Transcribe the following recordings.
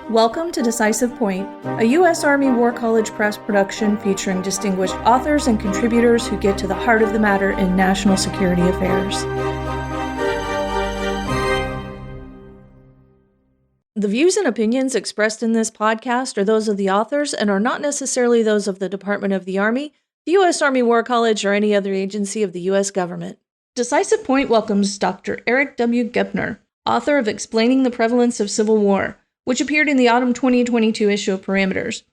Welcome to Decisive Point, a U.S. Army War College Press production featuring distinguished authors and contributors who get to the heart of the matter in national security affairs. The views and opinions expressed in this podcast are those of the authors and are not necessarily those of the Department of the Army, the U.S. Army War College, or any other agency of the U.S. government. Decisive Point welcomes Dr. Erik W. Goepner, author of Explaining the Prevalence of Civil War, which appeared in the autumn 2022 issue of Parameters.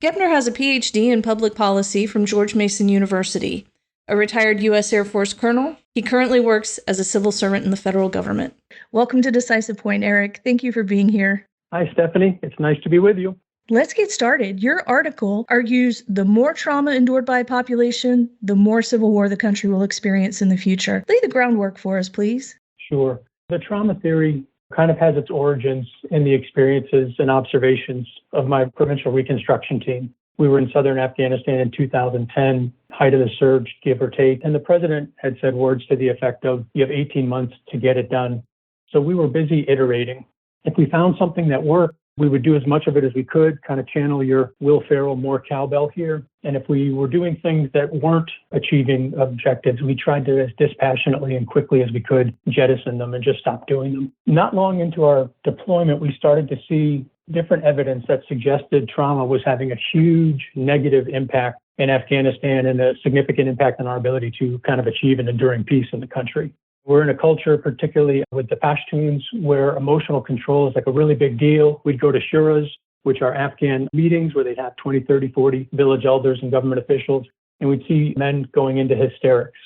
Goepner has a PhD in public policy from George Mason University. A retired U.S. Air Force colonel, he currently works as a civil servant in the federal government. Welcome to Decisive Point, Erik. Thank you for being here. Hi, Stephanie. It's nice to be with you. Let's get started. Your article argues the more trauma endured by a population, the more civil war the country will experience in the future. Lay the groundwork for us, please. Sure. The trauma theory kind of has its origins in the experiences and observations of my provincial reconstruction team. We were in southern Afghanistan in 2010, height of the surge, give or take, and the president had said words to the effect of, you have 18 months to get it done. So we were busy iterating. If we found something that worked, we would do as much of it as we could, kind of channel your Will Ferrell, more cowbell here. And if we were doing things that weren't achieving objectives, we tried to, as dispassionately and quickly as we could, jettison them and just stop doing them. Not long into our deployment, we started to see different evidence that suggested trauma was having a huge negative impact in Afghanistan and a significant impact on our ability to kind of achieve an enduring peace in the country. We're in a culture, particularly with the Pashtuns, where emotional control is like a really big deal. We'd go to shuras, which are Afghan meetings where they'd have 20, 30, 40 village elders and government officials, and we'd see men going into hysterics.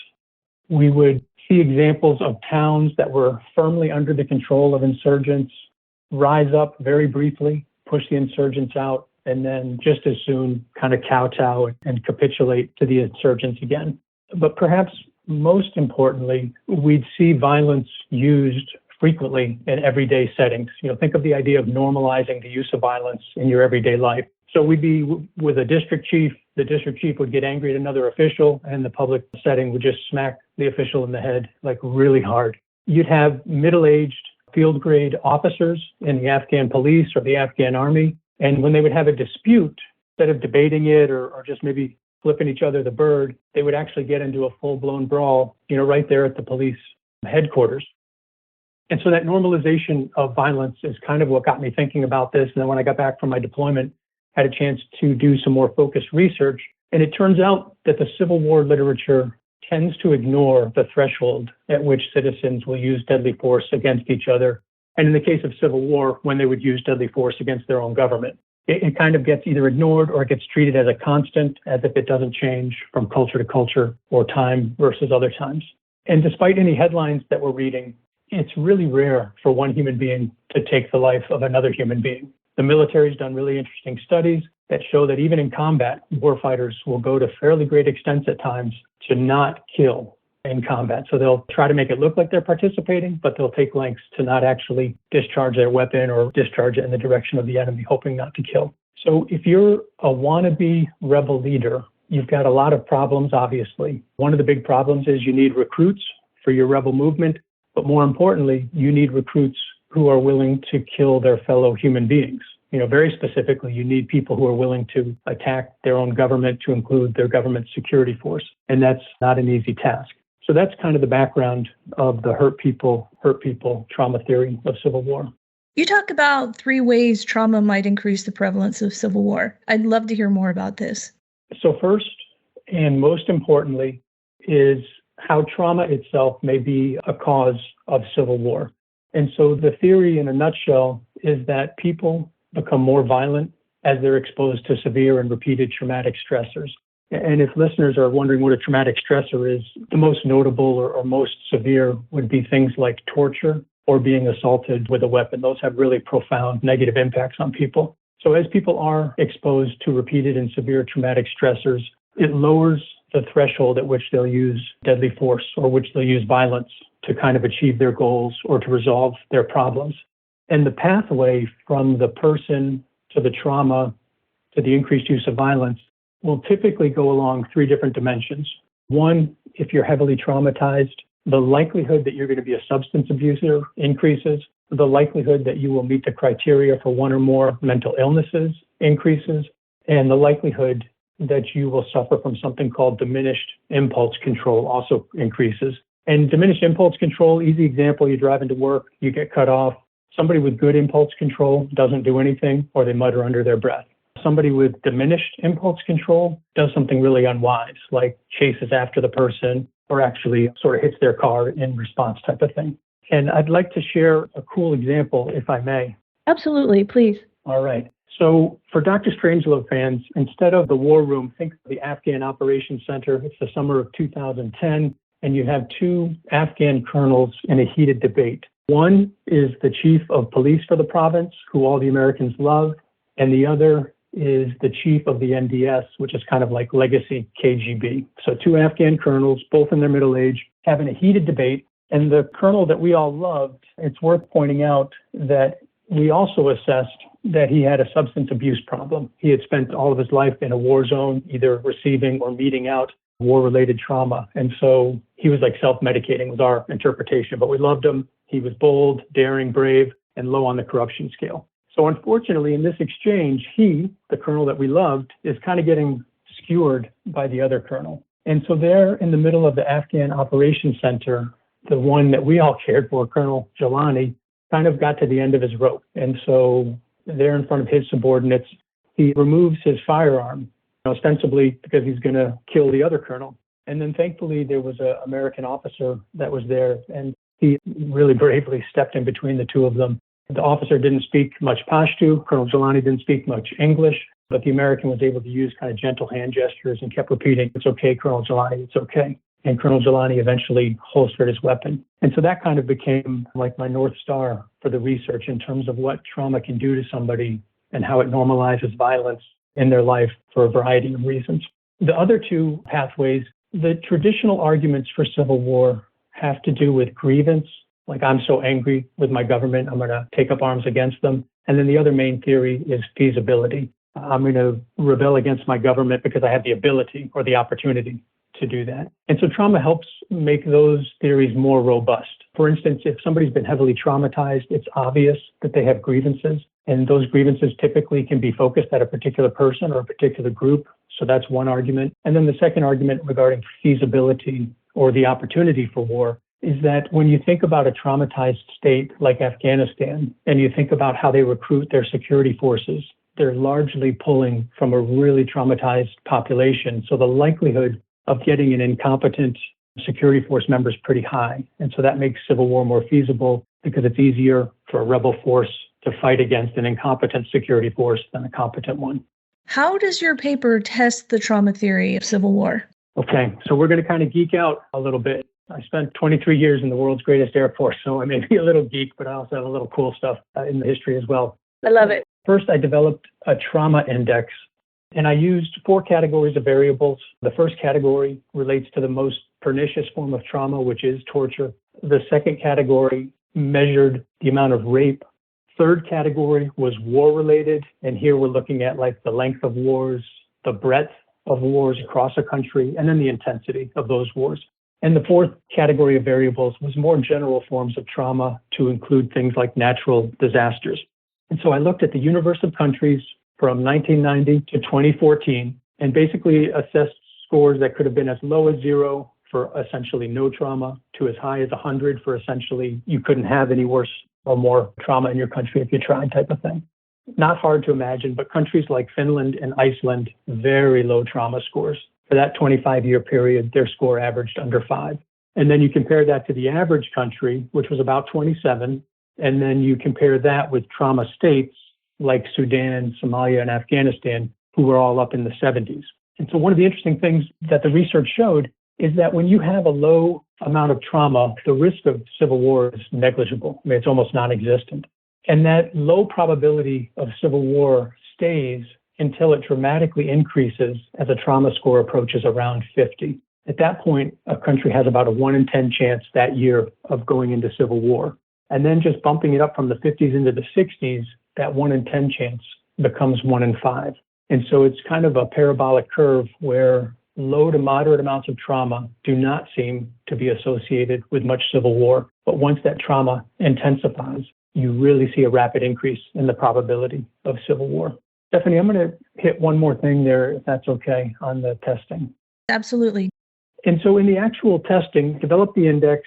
We would see examples of towns that were firmly under the control of insurgents rise up very briefly, push the insurgents out, and then just as soon kind of kowtow and capitulate to the insurgents again. But perhaps most importantly, we'd see violence used frequently in everyday settings. Think of the idea of normalizing the use of violence in your everyday life. So we'd be with a district chief. The district chief would get angry at another official, and the public setting would just smack the official in the head, like really hard. You'd have middle-aged field grade officers in the Afghan police or the Afghan army. And when they would have a dispute, instead of debating it or just maybe flipping each other the bird, they would actually get into a full-blown brawl, right there at the police headquarters. And so that normalization of violence is kind of what got me thinking about this. And then when I got back from my deployment, I had a chance to do some more focused research. And it turns out that the Civil War literature tends to ignore the threshold at which citizens will use deadly force against each other. And in the case of civil war, when they would use deadly force against their own government. It kind of gets either ignored or it gets treated as a constant, as if it doesn't change from culture to culture or time versus other times. And despite any headlines that we're reading, it's really rare for one human being to take the life of another human being. The military's done really interesting studies that show that even in combat, warfighters will go to fairly great extents at times to not kill in combat. So they'll try to make it look like they're participating, but they'll take lengths to not actually discharge their weapon or discharge it in the direction of the enemy, hoping not to kill. So if you're a wannabe rebel leader, you've got a lot of problems, obviously. One of the big problems is you need recruits for your rebel movement, but more importantly, you need recruits who are willing to kill their fellow human beings. Very specifically, you need people who are willing to attack their own government, to include their government security force. And that's not an easy task. So that's kind of the background of the hurt people trauma theory of civil war. You talk about 3 ways trauma might increase the prevalence of civil war. I'd love to hear more about this. So first, and most importantly, is how trauma itself may be a cause of civil war. And so the theory in a nutshell is that people become more violent as they're exposed to severe and repeated traumatic stressors. And if listeners are wondering what a traumatic stressor is, the most notable or most severe would be things like torture or being assaulted with a weapon. Those have really profound negative impacts on people. So as people are exposed to repeated and severe traumatic stressors, it lowers the threshold at which they'll use deadly force or which they'll use violence to kind of achieve their goals or to resolve their problems. And the pathway from the person to the trauma to the increased use of violence will typically go along 3 different dimensions. One, if you're heavily traumatized, the likelihood that you're going to be a substance abuser increases. the likelihood that you will meet the criteria for one or more mental illnesses increases, and the likelihood that you will suffer from something called diminished impulse control also increases. And diminished impulse control, easy example, you drive into work, you get cut off. Somebody with good impulse control doesn't do anything, or they mutter under their breath. Somebody with diminished impulse control does something really unwise, like chases after the person or actually sort of hits their car in response type of thing. And I'd like to share a cool example, if I may. Absolutely, please. All right. So for Dr. Strangelove fans, instead of the war room, think of the Afghan Operations Center. It's the summer of 2010, and you have two Afghan colonels in a heated debate. One is the chief of police for the province, who all the Americans love, and the other is the chief of the NDS, which is kind of like legacy KGB. So two Afghan colonels, both in their middle age, having a heated debate. And the colonel that we all loved, it's worth pointing out that we also assessed that he had a substance abuse problem. He had spent all of his life in a war zone, either receiving or meeting out war-related trauma. And so he was like self-medicating was our interpretation, but we loved him. He was bold, daring, brave, and low on the corruption scale. So unfortunately, in this exchange, he, the colonel that we loved, is kind of getting skewered by the other colonel. And so there in the middle of the Afghan Operations Center, the one that we all cared for, Colonel Jelani, kind of got to the end of his rope. And so there in front of his subordinates, he removes his firearm, ostensibly because he's going to kill the other colonel. And then thankfully, there was an American officer that was there, and he really bravely stepped in between the two of them. The officer didn't speak much Pashto. Colonel Jelani didn't speak much English, but the American was able to use kind of gentle hand gestures and kept repeating, "It's okay, Colonel Jelani, it's okay." And Colonel Jelani eventually holstered his weapon. And so that kind of became like my North Star for the research in terms of what trauma can do to somebody and how it normalizes violence in their life for a variety of reasons. The other two pathways, the traditional arguments for civil war have to do with grievance, like I'm so angry with my government, I'm going to take up arms against them. And then the other main theory is feasibility. I'm going to rebel against my government because I have the ability or the opportunity to do that. And so trauma helps make those theories more robust. For instance, if somebody's been heavily traumatized, it's obvious that they have grievances, and those grievances typically can be focused at a particular person or a particular group. So that's one argument. And then the second argument regarding feasibility or the opportunity for war is that when you think about a traumatized state like Afghanistan, and you think about how they recruit their security forces, they're largely pulling from a really traumatized population. So the likelihood of getting an incompetent security force member is pretty high. And so that makes civil war more feasible because it's easier for a rebel force to fight against an incompetent security force than a competent one. How does your paper test the trauma theory of civil war? Okay, so we're going to kind of geek out a little bit. I spent 23 years in the world's greatest air force, so I may be a little geek, but I also have a little cool stuff in the history as well. I love it. First, I developed a trauma index, and I used 4 categories of variables. The first category relates to the most pernicious form of trauma, which is torture. The second category measured the amount of rape. Third category was war-related, and here we're looking at like the length of wars, the breadth of wars across a country, and then the intensity of those wars. And the fourth category of variables was more general forms of trauma to include things like natural disasters. And so I looked at the universe of countries from 1990 to 2014 and basically assessed scores that could have been as low as 0 for essentially no trauma to as high as 100 for essentially you couldn't have any worse or more trauma in your country if you tried type of thing. Not hard to imagine, but countries like Finland and Iceland, very low trauma scores. For that 25-year period, their score averaged under 5. And then you compare that to the average country, which was about 27. And then you compare that with trauma states like Sudan, Somalia, and Afghanistan, who were all up in the 70s. And so one of the interesting things that the research showed is that when you have a low amount of trauma, the risk of civil war is negligible. I mean, it's almost non-existent. And that low probability of civil war stays until it dramatically increases as a trauma score approaches around 50. At that point, a country has about a 1 in 10 chance that year of going into civil war. And then just bumping it up from the 50s into the 60s, that 1 in 10 chance becomes 1 in 5. And so it's kind of a parabolic curve where low to moderate amounts of trauma do not seem to be associated with much civil war. But once that trauma intensifies, you really see a rapid increase in the probability of civil war. Stephanie, I'm going to hit one more thing there, if that's okay, on the testing. Absolutely. And so in the actual testing, developed the index,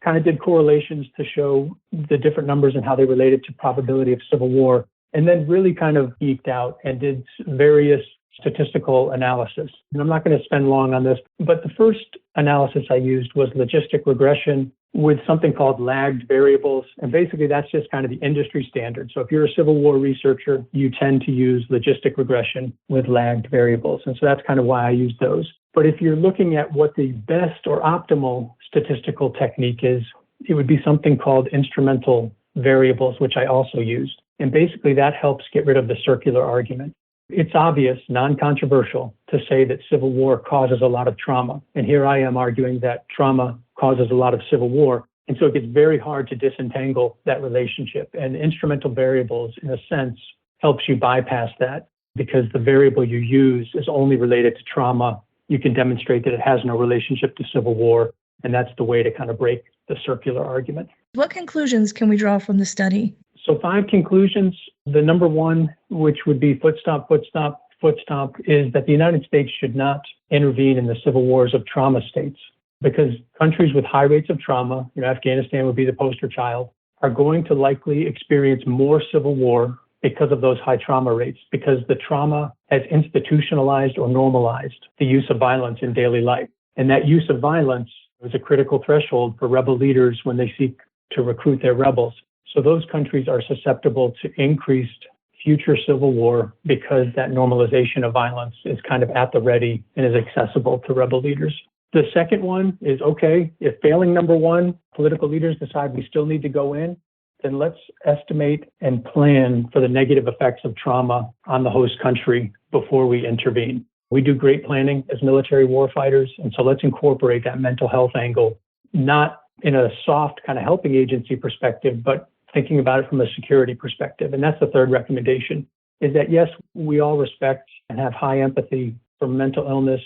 kind of did correlations to show the different numbers and how they related to probability of civil war, and then really kind of geeked out and did various statistical analysis. And I'm not going to spend long on this, but the first analysis I used was logistic regression with something called lagged variables. And basically that's just kind of the industry standard. So if you're a Civil War researcher, you tend to use logistic regression with lagged variables. And so that's kind of why I use those. But if you're looking at what the best or optimal statistical technique is, it would be something called instrumental variables, which I also used. And basically that helps get rid of the circular argument. It's obvious, non-controversial, to say that civil war causes a lot of trauma. And here I am arguing that trauma causes a lot of civil war. And so it gets very hard to disentangle that relationship. And instrumental variables, in a sense, helps you bypass that because the variable you use is only related to trauma. You can demonstrate that it has no relationship to civil war. And that's the way to kind of break the circular argument. What conclusions can we draw from the study? So 5 conclusions. The number one, which would be foot stomp, is that the United States should not intervene in the civil wars of trauma states because countries with high rates of trauma, Afghanistan would be the poster child, are going to likely experience more civil war because of those high trauma rates, because the trauma has institutionalized or normalized the use of violence in daily life. And that use of violence is a critical threshold for rebel leaders when they seek to recruit their rebels. So those countries are susceptible to increased future civil war because that normalization of violence is kind of at the ready and is accessible to rebel leaders. The second one is, okay, if failing number one, political leaders decide we still need to go in, then let's estimate and plan for the negative effects of trauma on the host country before we intervene. We do great planning as military warfighters, and so let's incorporate that mental health angle, not in a soft kind of helping agency perspective, but thinking about it from a security perspective. And that's the third recommendation, is that yes, we all respect and have high empathy for mental illness,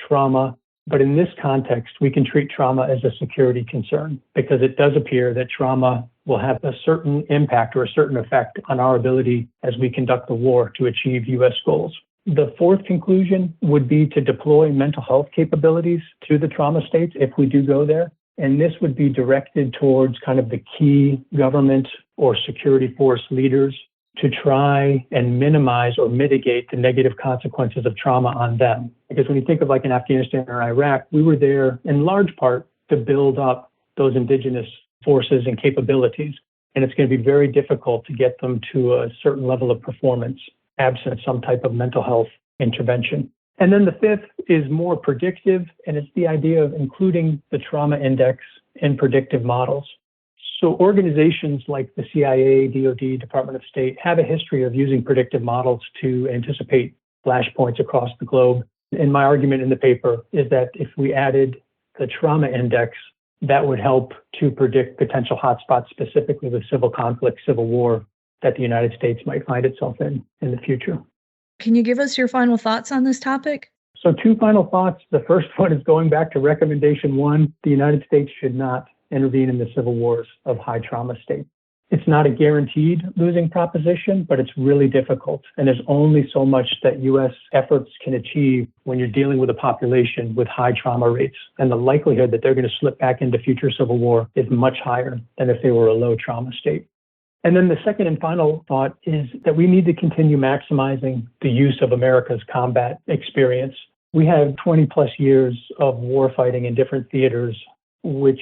trauma, but in this context, we can treat trauma as a security concern because it does appear that trauma will have a certain impact or a certain effect on our ability as we conduct the war to achieve U.S. goals. The fourth conclusion would be to deploy mental health capabilities to the trauma states if we do go there. And this would be directed towards kind of the key government or security force leaders to try and minimize or mitigate the negative consequences of trauma on them. Because when you think of like in Afghanistan or Iraq, we were there in large part to build up those indigenous forces and capabilities. And it's going to be very difficult to get them to a certain level of performance absent some type of mental health intervention. And then the fifth is more predictive, and it's the idea of including the trauma index in predictive models. So organizations like the CIA, DoD, Department of State have a history of using predictive models to anticipate flashpoints across the globe. And my argument in the paper is that if we added the trauma index, that would help to predict potential hotspots, specifically with civil conflict, civil war, that the United States might find itself in the future. Can you give us your final thoughts on this topic? So 2 final thoughts. The first one is going back to recommendation 1. The United States should not intervene in the civil wars of high trauma states. It's not a guaranteed losing proposition, but it's really difficult. And there's only so much that U.S. efforts can achieve when you're dealing with a population with high trauma rates. And the likelihood that they're going to slip back into future civil war is much higher than if they were a low trauma state. And then the second and final thought is that we need to continue maximizing the use of America's combat experience. We have 20 plus years of warfighting in different theaters, which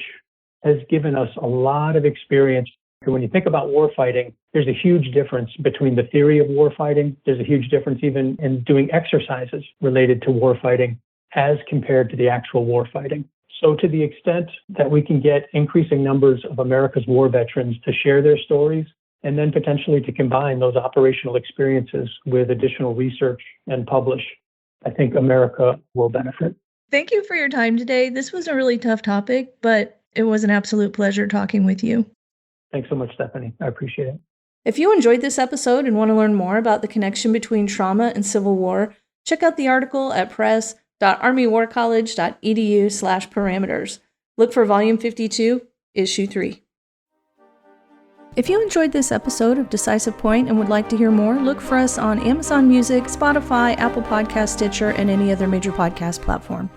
has given us a lot of experience. And when you think about warfighting, there's a huge difference between the theory of warfighting. There's a huge difference even in doing exercises related to warfighting as compared to the actual warfighting. So to the extent that we can get increasing numbers of America's war veterans to share their stories, and then potentially to combine those operational experiences with additional research and publish, I think America will benefit. Thank you for your time today. This was a really tough topic, but it was an absolute pleasure talking with you. Thanks so much, Stephanie. I appreciate it. If you enjoyed this episode and want to learn more about the connection between trauma and civil war, check out the article at press.armywarcollege.edu/parameters. Look for Volume 52, Issue 3. If you enjoyed this episode of Decisive Point and would like to hear more, look for us on Amazon Music, Spotify, Apple Podcast, Stitcher, and any other major podcast platform.